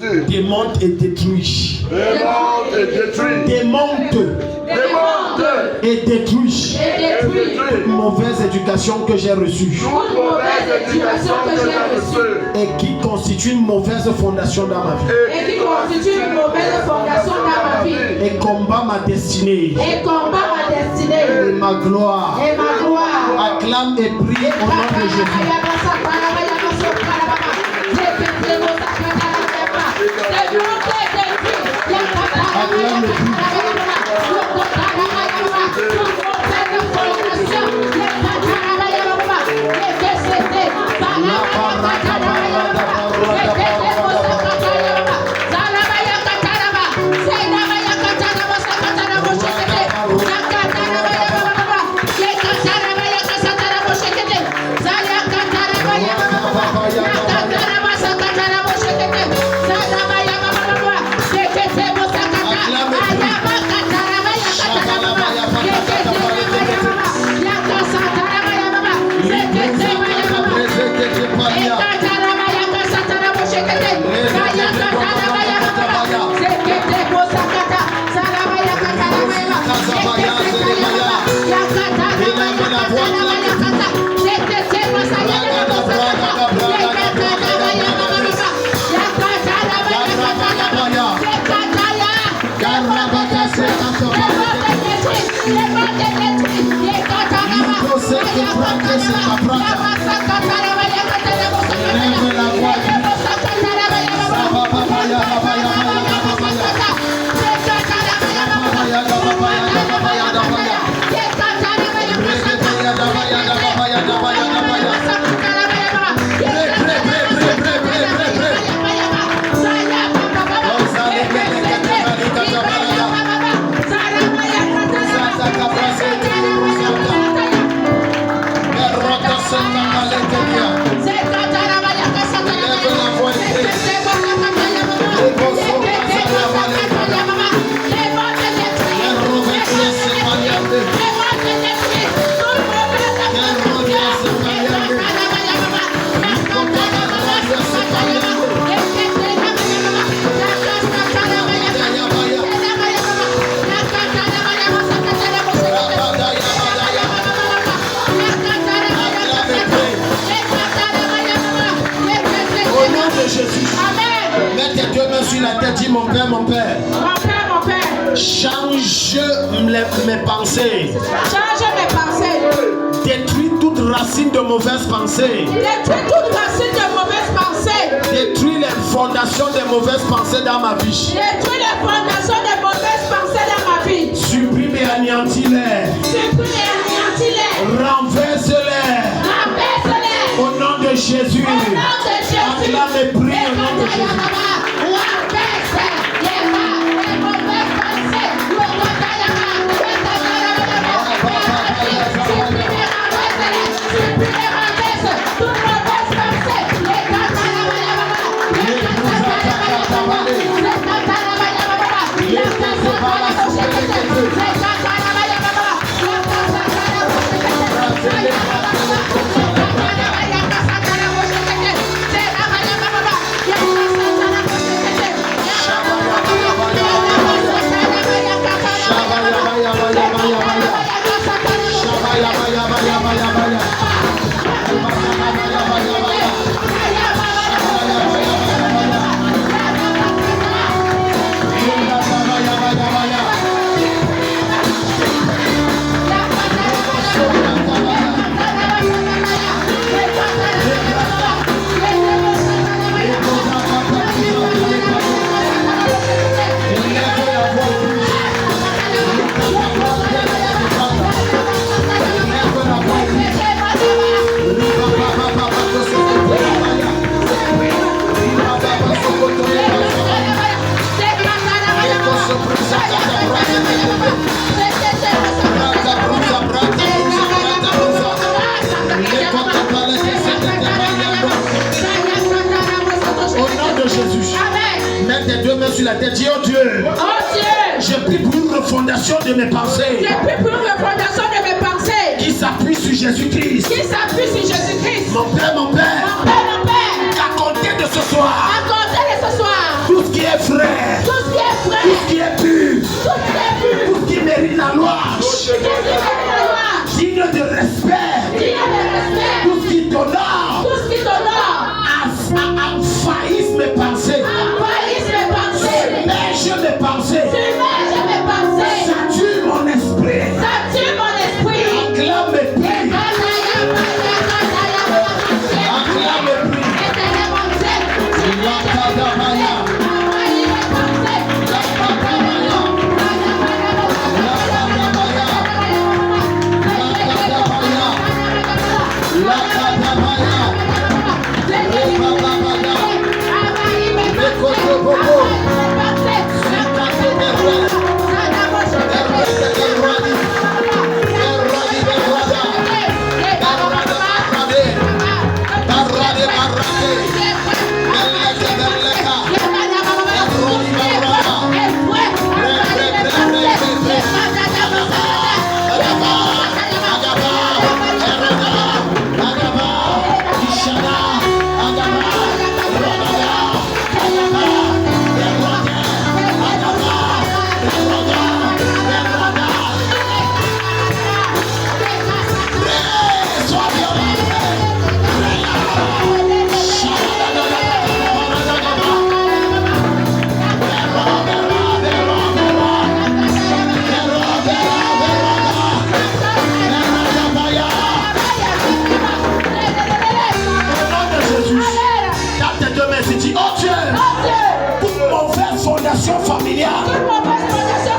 détruit. Démonte et détruit. Démonte et détruit. Démonte Démonte et détruit. et détruit. Toute mauvaise éducation que j'ai reçue Toute mauvaise éducation que j'ai reçue. et qui constitue une mauvaise fondation dans ma vie. Et qui constitue une mauvaise fondation dans ma vie. Et combat ma destinée Et combat ma destinée. et ma gloire. Et ma gloire. Acclame et prie au nom de Jésus. Acclame et prie. Dis mon père, mon père. Mon père, mon père. Change mes pensées. Change mes pensées. Détruis toute racine de mauvaises pensées. Détruis toute racine de mauvaises pensées. Détruis les fondations des mauvaises pensées dans ma vie. Détruis les fondations des mauvaises pensées dans ma vie. Supprime et anéantis-les. Supprime et anéantis-les. Renverse-les. Renverse-les. Au nom de Jésus. Au nom de Jésus. Acclame et prie au nom de Jésus. Sur la tête, dis oh Dieu, j'ai pris pour une refondation de mes pensées. J'ai pris pour une refondation de mes pensées. Qui s'appuie sur Jésus-Christ. Qui s'appuie sur Jésus-Christ. Mon Père, mon Père. Mon Père, mon Père. À compter de ce soir. À compter de ce soir. Tout est vrai, Tout ce qui est tout vrai. ce qui est pur, Tout ce qui est pur. tout ce qui mérite la louange, Tout ce qui mérite la louange. digne de respect, Digne de respect. tout ce qui t'honore, Tout ce qui t'honore. envahisse mes pensées, Envahisse mes pensées. submerge mes pensées, Submerge mes pensées. sature mon esprit, Sature mon esprit. acclame mes prières, acclame mes prières.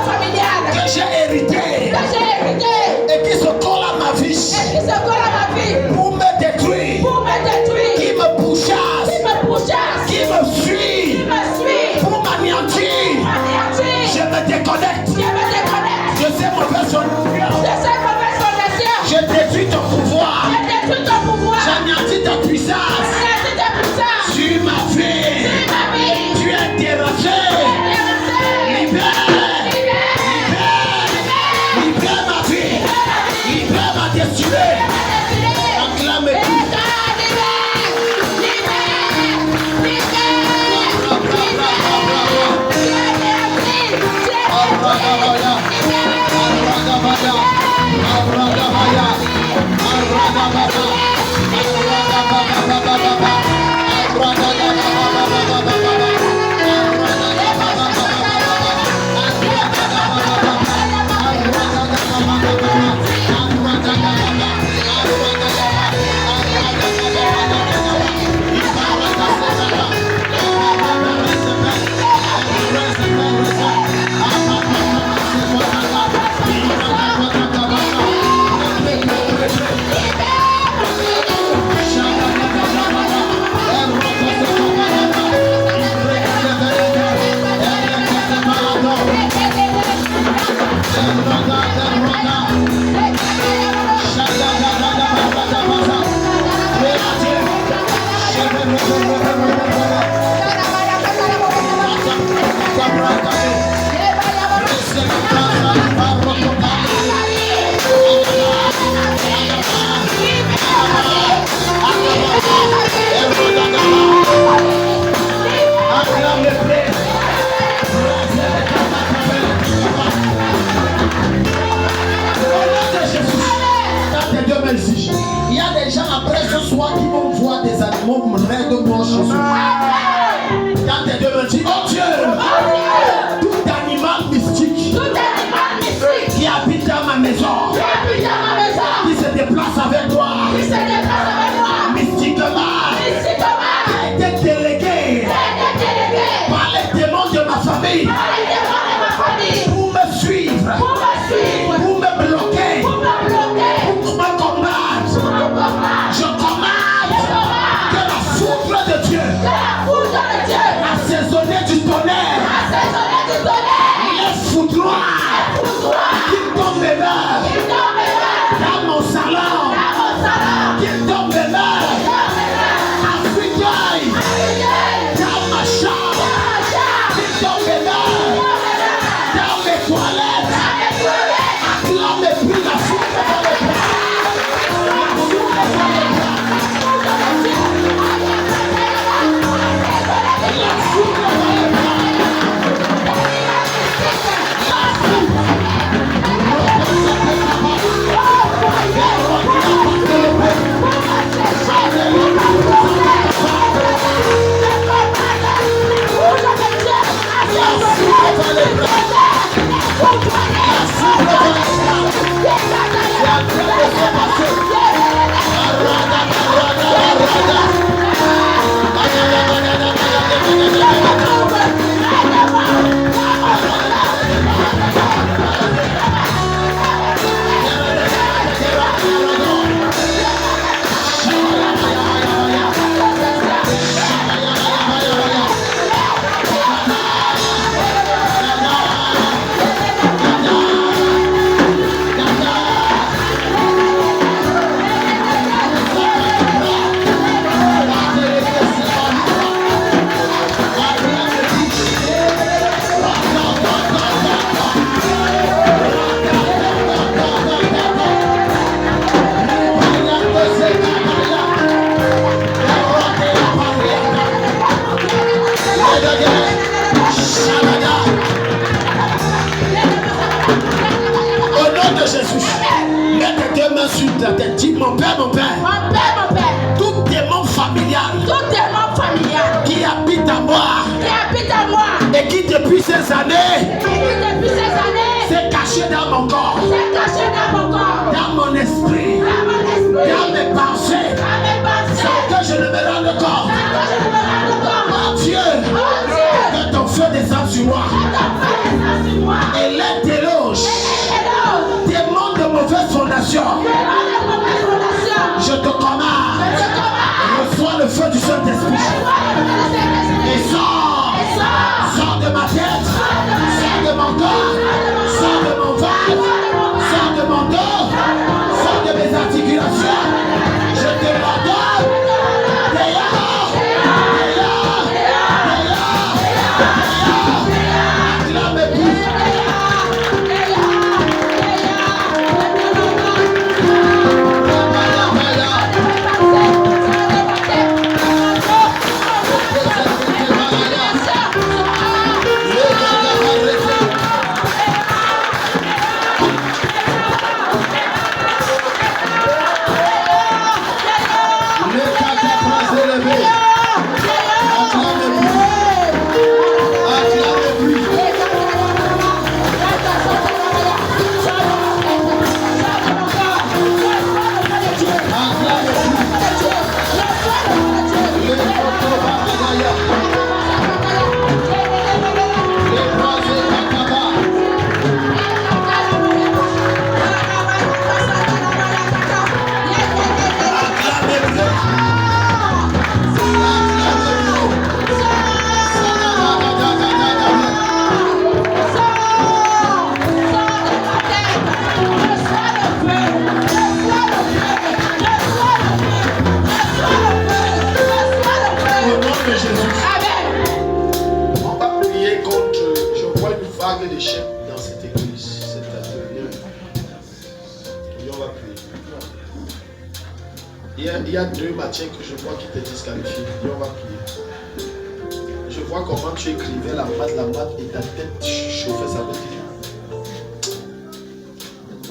Familiale que j'ai hérité et qui se colle à ma vie pour me détruire, qui me pourchasse, qui me suit pour m'anéantir. Je me déconnecte de ces mauvaises fondations. Je détruis ton pouvoir, j'anéantis ta puissance sur ma vie. Tu es terrassé. Libère ma vie, libère ma destinée. Acclame Il y a des gens après ce soir qui vont voir des animaux près de moi chez eux. Quand tes Dieu me dit, oh Dieu, tout animal mystique qui habite dans ma maison, qui se déplace avec toi, mystiquement, a été délégué par les démons de ma famille pour me suivre, pour me bloquer, pour me combattre. Je commande que la foudre de Dieu assaisonnée du toute la tête. Dis mon père, mon père. Mon père, Tout démon familial tout démon familial qui habite à moi qui habite en moi et qui depuis ces années et qui depuis ces années s'est caché dans mon corps, s'est caché dans mon corps, dans mon esprit, dans mon esprit, dans mes pensées, dans mes pensées, sans que je ne me rende compte. sans que je ne me rende compte. Oh Dieu, Oh Dieu, que ton feu descende sur moi ton feu descend sur moi. et les déloge. Hello, Démon de mauvaise fondation, démon de mauvaise fondation, je te commande, je te commande, reçois le feu du Saint-Esprit et sors de ma tête, sors de mon corps, sors de mon ventre, sors de mon dos, sors de mes articulations. Je te l'ordonne. Dehors, dehors, dehors, dehors. Acclame-moi. Il y a deux matières que je vois qui te disqualifient. Et on va prier. Je vois comment tu écrivais la maths et ta tête chauffait sa note.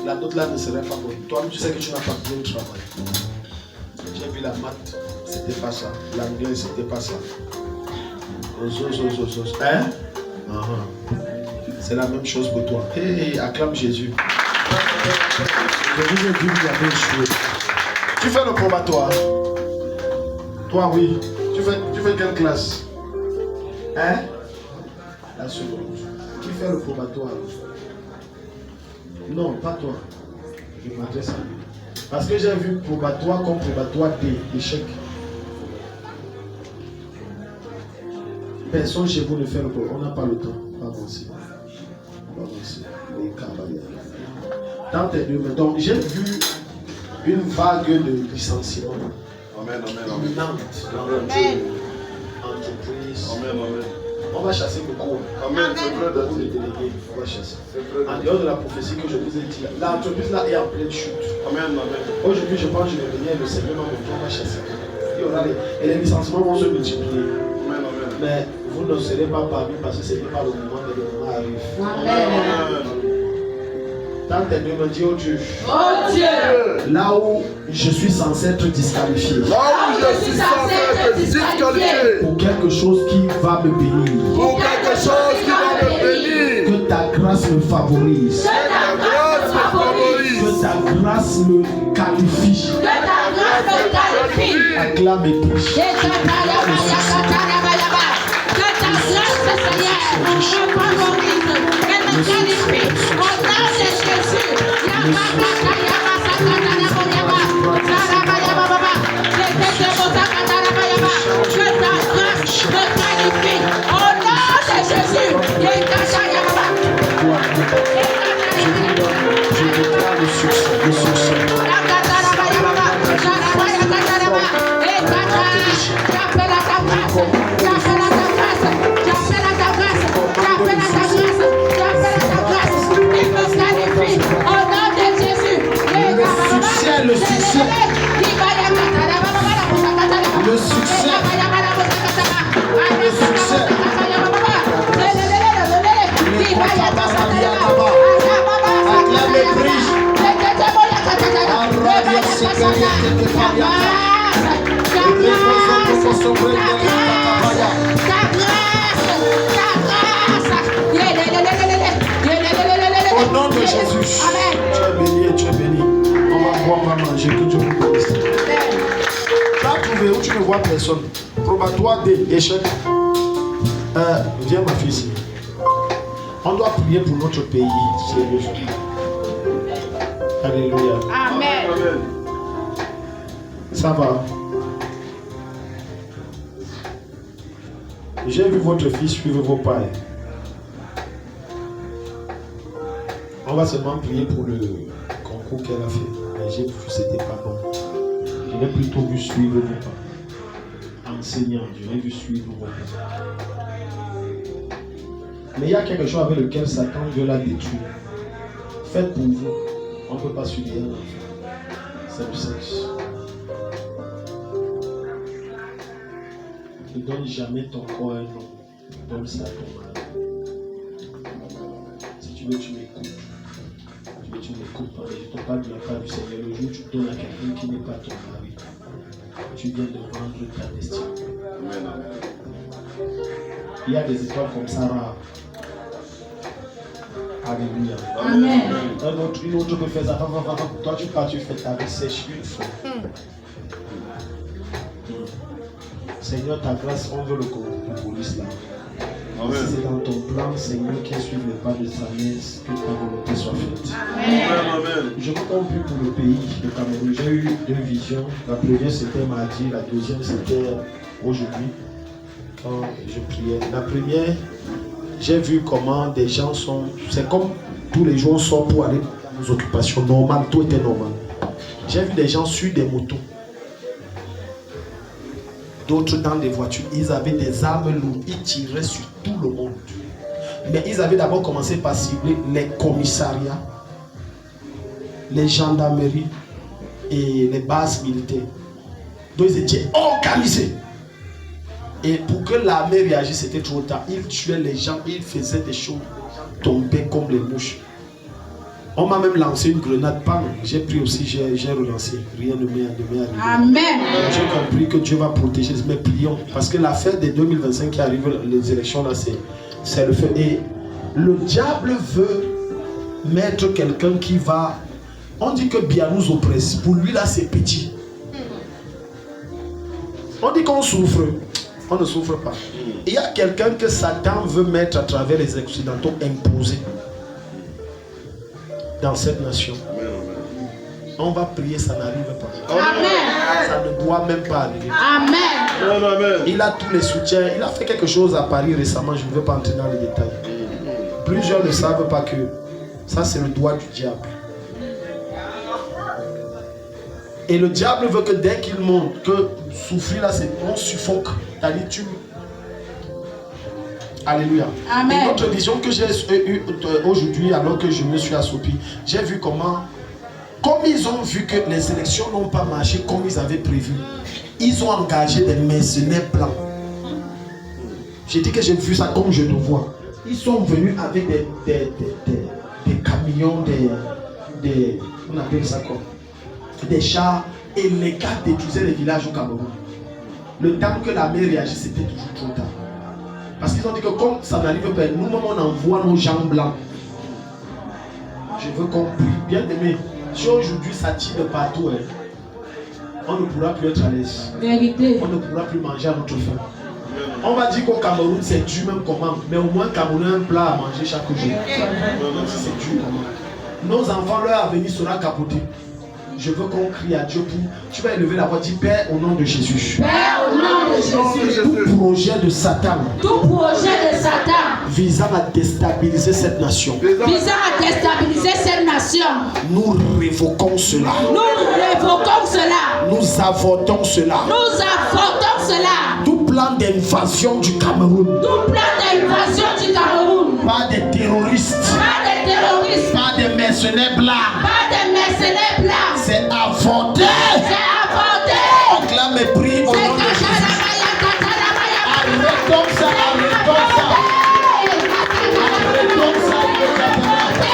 La note là ne serait pas bonne. Toi-même, tu sais que tu n'as pas bien travaillé. J'ai vu la maths, c'était pas ça. L'anglais, c'était pas ça. Hein? C'est la même chose pour toi. Hey, acclame Jésus. Je vous ai dit que vous avez échoué. Tu fais le probatoire. Toi, oui. Tu fais quelle classe? Hein? La seconde. Qui fait le probatoire? Non, pas toi. Je m'adresse à lui. Parce que j'ai vu probatoire comme probatoire D, échec. Personne chez vous ne fait le probatoire. On n'a pas le temps. Pas avancer. Pas avancer. Les cavaliers. Dans tes deux mains. Donc, j'ai vu une vague de licenciement. Amen, amen, amen. Imminente dans notre entreprise. Amen, amen. On va chasser beaucoup. Amen, c'est vrai Beaucoup de d'être. délégués. On va chasser. C'est vrai En d'être. dehors de la prophétie que je vous ai dit, l'entreprise là est en pleine chute. Amen, amen. Aujourd'hui, je pense que je vais venir et le Seigneur m'a montré, on va chasser. Et les licenciements vont se multiplier. Amen, amen. Mais vous ne serez pas parmi parce que ce n'est pas le moment, mais le moment arrive. Amen. Tant tes deux me dit, oh Dieu, oh Dieu, là où je suis censé être disqualifié Là où je suis censé être disqualifié pour quelque chose qui va me bénir, pour quelque chose qui va me bénir, que ta grâce me favorise, que ta grâce me favorise, que ta grâce me qualifie. que ta grâce me qualifie. Acclame et prie. Que ta grâce, Seigneur, me favorise et me qualifie. Au nom de Jésus. Que ta grâce me qualifie. Au nom de Jésus. Je déclare le succès, le succès. J'appelle à ta grâce. Au nom de Jésus, tu es béni et tu es béni. On va boire, on va manger, que Dieu vous bénisse. Tu as trouvé où tu ne vois personne. Probatoire des échecs. Viens ma fille ici. On doit prier pour notre pays. Sérieusement. Alléluia. Amen. Ça va. J'ai vu votre fille suivre vos pas. On va seulement prier pour le concours qu'elle a fait. Mais j'ai vu que c'était pas bon. Je l'ai plutôt vu suivre vos pas. Enseignant, je l'ai vu suivre vos pas. Mais il y a quelque chose avec lequel Satan veut la détruire. Faites pour vous. On ne peut pas suivre un enfant. C'est le sexe. Ne donne jamais ton corps à un homme. Donne ça à ton mari. Si tu veux, tu m'écoutes. Tu m'écoutes pas, mais je te parle de la part du Seigneur. Le jour où tu donnes à quelqu'un qui n'est pas ton mari, tu viens de vendre ta destinée. Il y a des histoires comme ça rares. Alléluia. Amen. Une autre peut faire ça. Toi, tu pars, tu fais ta recherche une fois. Seigneur, ta grâce, on veut le concours pour l'islam. Si c'est dans ton plan, Seigneur, qu'elle suive les pas de sa mère, que ta volonté soit faite. Amen. Je vous prie pour le pays, le Cameroun. J'ai eu deux visions. La première, c'était mardi. La deuxième, c'était aujourd'hui, quand je priais. La première, j'ai vu comment des gens sont... C'est comme tous les jours, on sort pour aller aux occupations normales. Tout était normal. J'ai vu des gens sur des motos. D'autres dans des voitures. Ils avaient des armes lourdes. Ils tiraient sur tout le monde. Mais ils avaient d'abord commencé par cibler les commissariats, les gendarmeries et les bases militaires. Donc ils étaient organisés. Et pour que l'armée réagisse, c'était trop tard. Ils tuaient les gens, ils faisaient des choses tomber comme les mouches. On m'a même lancé une grenade, bam, j'ai pris aussi, j'ai relancé. Rien ne m'est arrivé. Amen. J'ai compris que Dieu va protéger, mais prions. Parce que l'affaire des 2025 qui arrive, les élections là, c'est le fait. Et le diable veut mettre quelqu'un qui va... On dit que bien nous oppresse. Pour lui là, c'est petit. On dit qu'on souffre. On ne souffre pas. Il y a quelqu'un que Satan veut mettre à travers les Occidentaux, imposer dans cette nation. On va prier, ça n'arrive pas. Amen. Ça ne doit même pas arriver. Amen. Il a tous les soutiens. Il a fait quelque chose à Paris récemment. Je ne veux pas entrer dans les détails. Plusieurs ne savent pas que ça, c'est le doigt du diable. Et le diable veut que dès qu'il monte, que souffrir là, on suffoque. C'est-à-dire, tu... Alléluia. Amen. Une autre vision que j'ai eue aujourd'hui, alors que je me suis assoupi, j'ai vu comment, comme ils ont vu que les élections n'ont pas marché comme ils avaient prévu, ils ont engagé des mercenaires blancs. J'ai dit que j'ai vu ça comme je te vois. Ils sont venus avec des camions, on appelle ça quoi, des chars, et les gars détruisaient les villages au Cameroun. Le temps que l'armée réagit, c'était toujours trop tard. Parce qu'ils ont dit que comme ça n'arrive pas, nous-mêmes on envoie nos gens blancs. Je veux qu'on prie. Bien aimé, si aujourd'hui ça tire de partout, on ne pourra plus être à l'aise. Vérité. On ne pourra plus manger à notre faim. On va dire qu'au Cameroun c'est dur même comment, mais au moins Cameroun a un plat à manger chaque jour. Même si c'est dur comment. Nos enfants, leur avenir sera capoté. Je veux qu'on crie à Dieu pour... Tu vas élever la voix, dis Père au nom de Jésus. Père au nom de Jésus. Tout projet de Satan Tout projet de Satan visant à déstabiliser cette nation, visant à déstabiliser cette nation, nous révoquons cela. nous révoquons cela. Nous avortons cela. Nous avortons cela. Tout plan d'invasion du Cameroun Tout plan d'invasion du Cameroun. par des terroristes, Pas des terroristes. par des mercenaires blancs, Pas des mercenaires blancs. c'est avorté. C'est avorté. On clame et prie au nom C'est de Jésus. Kachalamaya, Kachalamaya. Arrêtons ça, arrêtons ça. Arrêtons ça, arrêtons ça.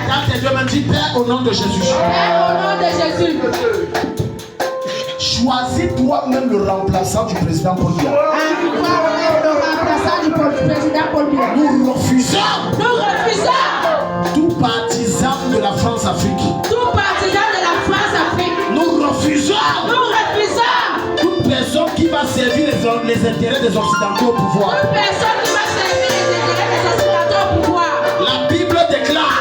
Quand tes deux mains disent Père au nom de Jésus. Père, au nom de Jésus. Choisis toi-même le remplaçant du président Paul Biya. Le remplaçant du président Paul Biya. Nous refusons Tout tout partisan de la France-Afrique. partisan de la France-Afrique. Nous refusons toute personne qui va servir les intérêts des Occidentaux au pouvoir. Toute personne qui va servir les intérêts des Occidentaux au pouvoir. La Bible déclare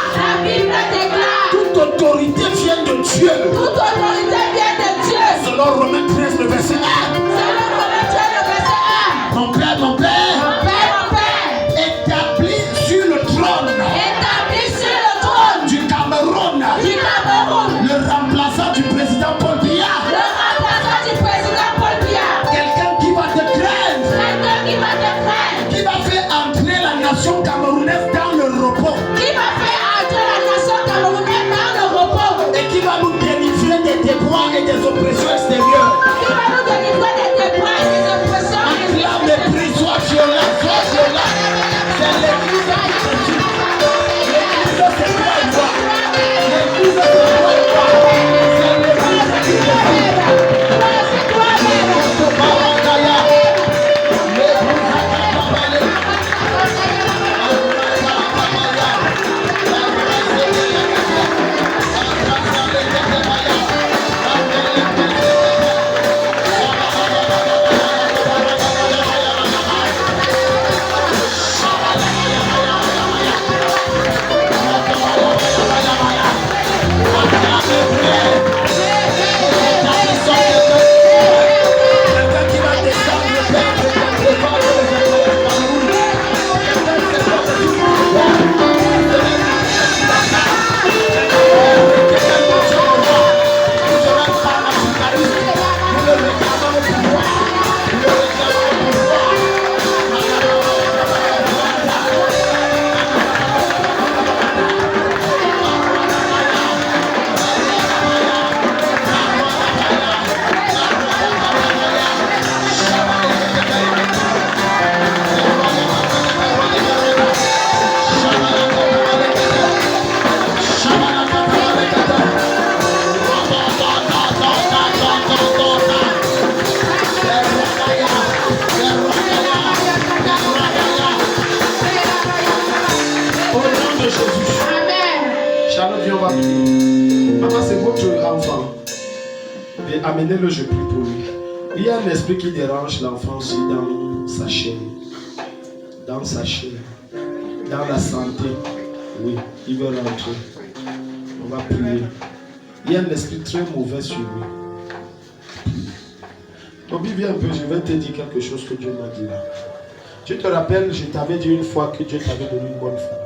toute Toute autorité vient de Dieu. autorité vient de Dieu. Selon Romains 13, le verset 1. Selon Romains 13, le verset 1. Mon Père, Mon Père, établi sur le trône établi sur le trône du Cameroun, le remplaçant du président Paul Biya. le remplaçant du président Paul Biya. Quelqu'un qui va te craindre, Quelqu'un qui va te craindre, qui va faire entrer la nation camerounaise dans le repos qui va faire entrer la nation camerounaise dans le repos, et qui va nous délivrer des déboires et des oppressions extérieures. qui va nous délivrer des déboires et des oppressions. La mépris soit violent, soit violent. C'est l'église qui te tue. L'église c'est toi et moi. L'église c'est toi et moi. C'est l'église qui te tue. Barakaya. L'église quelqu'un qui va descendre le père de Au nom de Jésus. Charlotte, viens, on va prier. Maman, c'est votre enfant. Et amenez-le, je prie pour lui. Il y a un esprit qui dérange l'enfant aussi dans sa chair. Dans sa chair. Dans la santé. Oui, il veut rentrer. On va prier. Il y a un esprit très mauvais sur lui. Toby, viens un peu, je vais te dire quelque chose que Dieu m'a dit là. Tu te rappelles, je t'avais dit une fois que Dieu t'avait donné une bonne femme.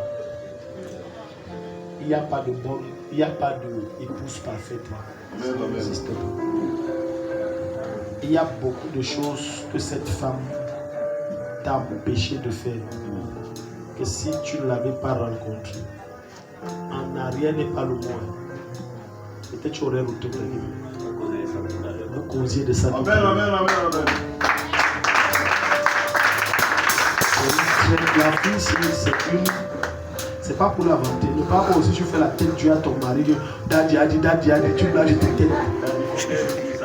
Il n'y a pas de bonne, il n'y a pas d'épouse parfaite là. Amen, amen. Ça n'existe pas. Il y a beaucoup de choses que cette femme t'a empêché de faire. Que si tu ne l'avais pas rencontrée, en arrière n'est pas le moins. Peut-être tu aurais retourné. Vous causiez de ça. Amen, amen, amen, amen. La fille, c'est pas pour l'inventer. Ne pas comme si tu fais la tête Dieu à ton mari. Daddy, tu dois jeter tête.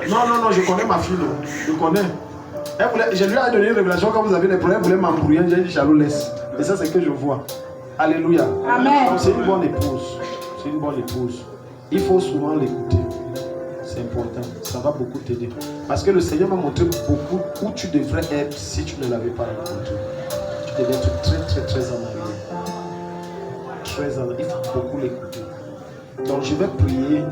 Non, je connais ma fille. Non. Je connais. Je lui ai donné une révélation quand vous avez des problèmes, vous voulez m'embrouiller. J'ai dit, Charlot, laisse. Et ça, c'est ce que je vois. Alléluia. Amen. Donc, c'est une bonne épouse. C'est une bonne épouse. Il faut souvent l'écouter. C'est important. Ça va beaucoup t'aider. Parce que le Seigneur m'a montré beaucoup où tu devrais être si tu ne l'avais pas rencontré. Tu devais être très en arrière. Très en arrière. Il faut beaucoup l'écouter. Donc je vais prier.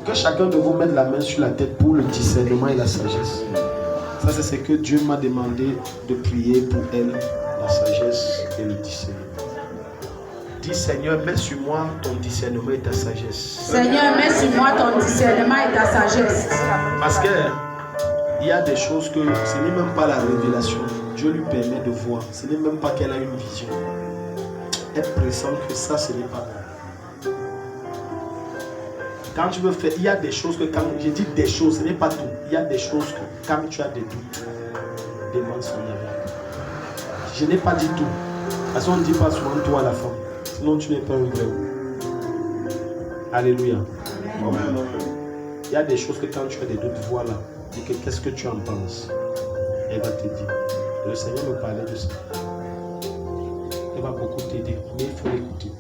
Que chacun de vous mette la main sur la tête pour le discernement et la sagesse. Ça c'est ce que Dieu m'a demandé de prier pour elle. La sagesse et le discernement. Dis Seigneur, mets sur moi ton discernement et ta sagesse. Seigneur, mets sur moi ton discernement et ta sagesse. Parce que il y a des choses que ce n'est même pas la révélation. Dieu lui permet de voir. Ce n'est même pas qu'elle a une vision. Elle pressent que ça, ce n'est pas bon. Quand tu veux faire, il y a des choses que quand je dis des choses, ce n'est pas tout. Il y a des choses que quand tu as des doutes, demande son avis. Je n'ai pas dit tout. Parce qu'on ne dit pas souvent toi à la femme. Sinon tu n'es pas un vrai. Alléluia. Amen, amen. Il y a des choses que quand tu as des doutes, voilà. Dis que qu'est-ce que tu en penses? Elle va te dire. Le Seigneur me parlait de ça. Elle va beaucoup t'aider, mais il faut l'écouter.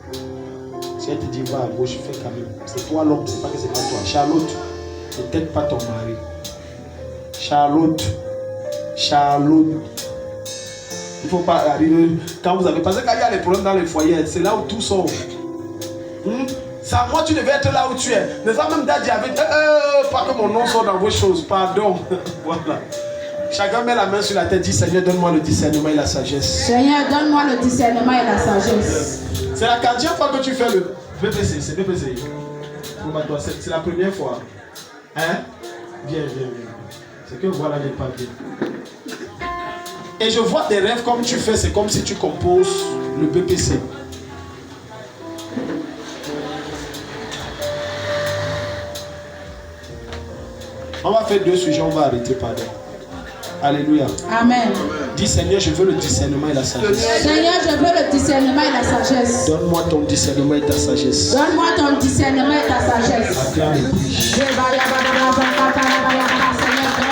Si elle te dit va à gauche, fais quand même. C'est toi l'homme, c'est pas que c'est pas toi. Charlotte, ne t'aide pas ton mari. Charlotte. Il ne faut pas arriver quand vous avez. Parce que quand il y a des problèmes dans les foyers, c'est là où tout sort. C'est à moi tu devais être là où tu es. Ne pas même dire avec pas que mon nom soit dans vos choses. Pardon. Voilà. Chacun met la main sur la tête, dit Seigneur, donne-moi le discernement et la sagesse. Seigneur, donne-moi le discernement et la sagesse. C'est la 40e fois que tu fais le BPC. C'est BPC. C'est la première fois. Hein? Viens. C'est que voilà n'est pas bien. Et je vois des rêves comme tu fais, c'est comme si tu composes le BPC. On va faire 2 sujets, on va arrêter, pardon. Alléluia. Amen. Dis Seigneur, je veux le discernement et la sagesse. Seigneur, je veux le discernement et la sagesse. Donne-moi ton discernement et ta sagesse. Donne-moi ton discernement et ta sagesse. Acclame et prie. Seigneur, donne-moi ton discernement et la sagesse.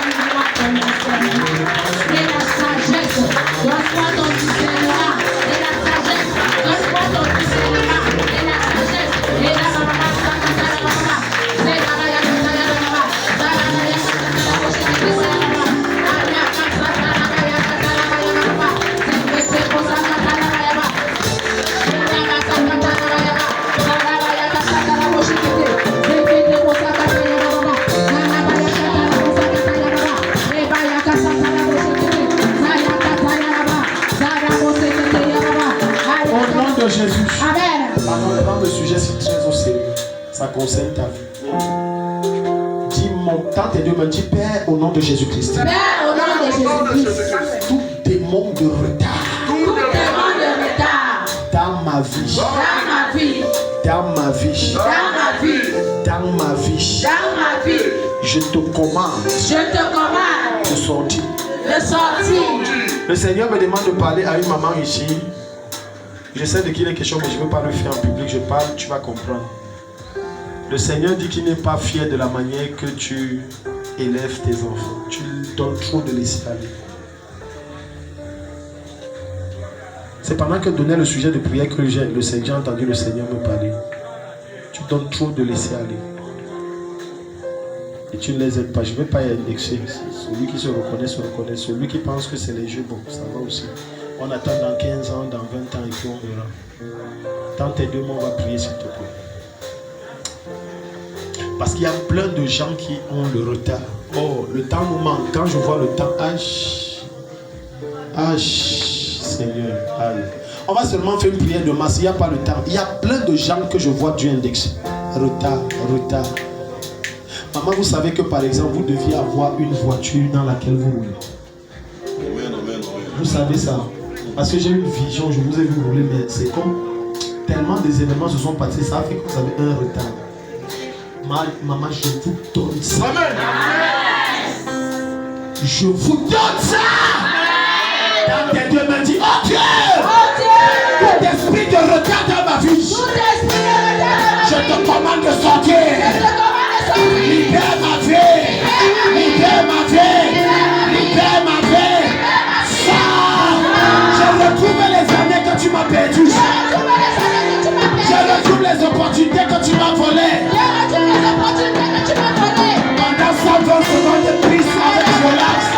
Donne-moi ton discernement et la sagesse. Donne-moi ton discernement et la sagesse. Et la Jésus. Amen. Pardon, le sujet c'est très au sérieux. Ça concerne ta vie. Dis mon tante et Dieu me dit Père au nom de Jésus-Christ. Père au nom de Jésus-Christ. Tout démon de retard. Tout démon de retard. Dans ma vie. Dans ma vie. Dans ma vie. Dans ma vie. Dans ma vie. Dans ma vie. Je te commande. Je te commande. De sortir. De sortir. Le Seigneur me demande de parler à une maman ici. Je sais de qui il est question, mais je ne veux pas le faire en public. Je parle, tu vas comprendre. Le Seigneur dit qu'il n'est pas fier de la manière que tu élèves tes enfants. Tu donnes trop de laisser aller. C'est pendant que donnait le sujet de prière que le Seigneur a entendu le Seigneur me parler. Tu donnes trop de laisser aller. Et tu ne les aides pas. Je ne vais pas y indexer. Celui qui se reconnaît, se reconnaît. Celui qui pense que c'est les jeux, bon, ça va aussi. On attend dans 15 ans, dans 20 ans et puis on verra. Dans tes 2 mots, on va prier s'il te plaît. Parce qu'il y a plein de gens qui ont le retard. Oh, le temps nous manque. Quand je vois le temps, Seigneur, allez. On va seulement faire une prière de masse. Il n'y a pas le temps. Il y a plein de gens que je vois du index. Retard. Maman, vous savez que par exemple, vous deviez avoir une voiture dans laquelle vous roulez. Vous savez ça. Parce que j'ai une vision, je vous ai vu rouler, mais c'est comme tellement des événements se sont passés, ça fait que vous avez un retard. Maman, je vous donne ça. Amen. Je vous donne ça. Dans tes 2 mains, dis, oh Dieu, tout esprit de retard dans ma vie, je te commande de sortir. Libère ma vie. Libère ma vie. Libère ma vie. Ça, je retrouve les années que tu m'as perdues. Je retrouve les opportunités que tu m'as volées. Pendant 120 secondes de prise avec violence.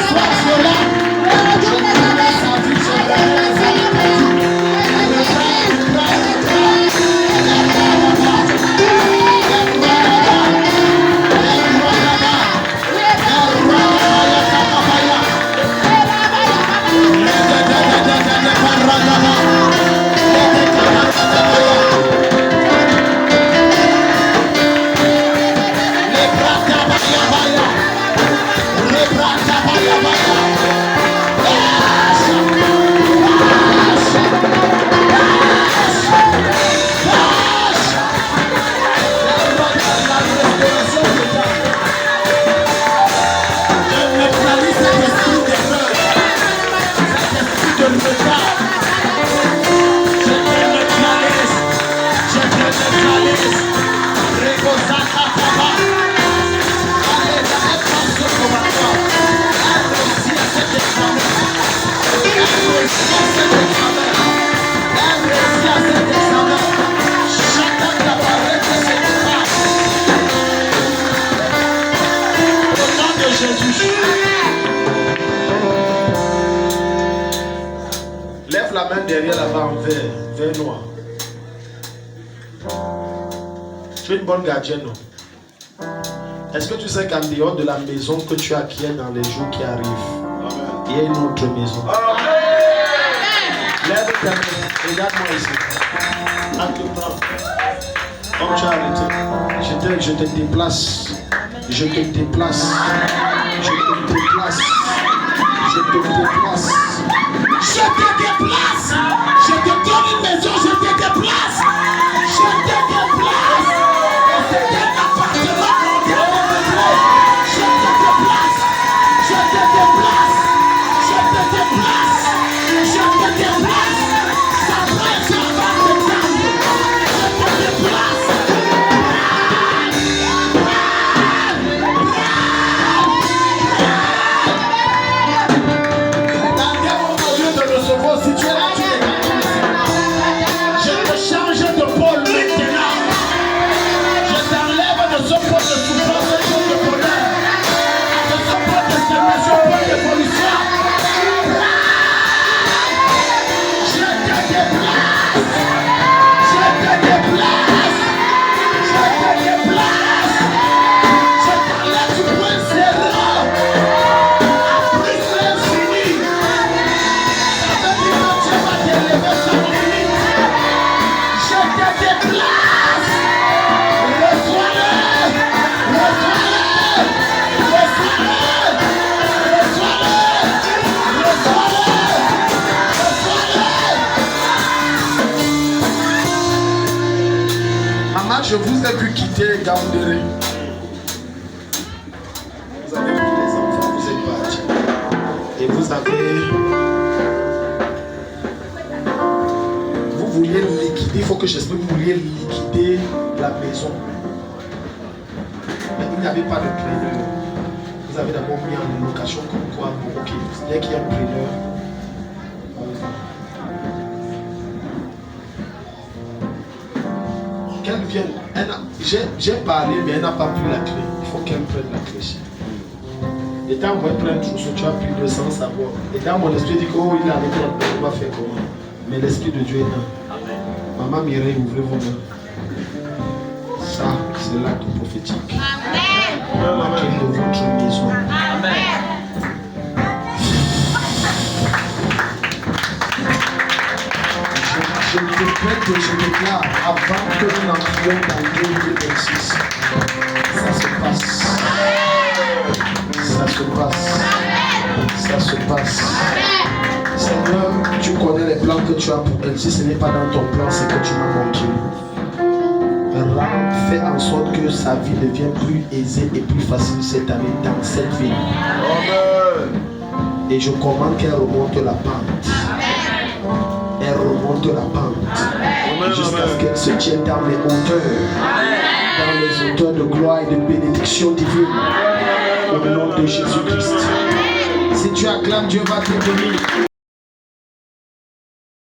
Sois violent. Je connais sa vie, je connais sa vie. là-bas en vert noir. Tu es une bonne gardienne, non? Est-ce que tu sais qu'en dehors de la maison que tu acquiers dans les jours qui arrivent, il y a une autre maison? Lève ta main, regarde-moi ici. Acte-toi. Comme tu as arrêté, je te déplace. Je te déplace. Je te déplace. Je te déplace. Je te déplace. Je te donne une maison, je te déplace. Je te déplace. C'est un appartement qu'on vient de me. Je te déplace. Je te déplace. Je te déplace. Je te déplace. Ça presse avant de t'amener. Je te déplace. Si tu es là, tu es là. Je te change de pôle maintenant. Je t'enlève de ce pôle de souffrance, de pôle de bonheur, de ce pôle de stagnation, pôle de pollution. Je te déplace. Je te déplace. Je te déplace. Je t'enlève du point zéro à plus l'infini. Je te déplace. Reçois-le. Reçois-le. Reçois-le. Reçois-le. Reçois-le. Reçois-le. Maman, je vous ai vu quitter Gaoundéré. Vous avez vu les enfants, vous êtes partis. Et vous avez... Vous vouliez liquider, il faut que j'explique, vous vouliez liquider la maison. Mais il n'y avait pas de preneur. Vous avez d'abord mis en location comme quoi, bon, ok, dès qu'il y a un preneur, on va. Qu'elle vienne, j'ai parlé, mais elle n'a pas pris la clé. Il faut qu'elle prenne la clé. Et dans moi, plein de choses, tu as pris de sans savoir. Et dans mon esprit, dit que oh, il a arrêté, on va faire comment? Mais l'Esprit de Dieu est là. Maman Mireille, ouvrez vos mains. Ça, c'est l'acte prophétique. Amen. La clé de votre maison. Amen. Je répète et je déclare avant que nous n'entrions dans 2026. Ça se passe. Ça se passe. Ça se passe. Seigneur, tu connais les plans que tu as pour elle. Si ce n'est pas dans ton plan, c'est que tu m'as montré. Fais en sorte que sa vie devienne plus aisée et plus facile cette année dans cette ville. Amen. Et je commande qu'elle remonte la pente. Elle remonte la pente. Jusqu'à ce qu'elle se tienne dans les hauteurs. Dans les hauteurs de gloire et de bénédiction divine. Au nom de Jésus-Christ. Si tu acclames, Dieu va te bénir.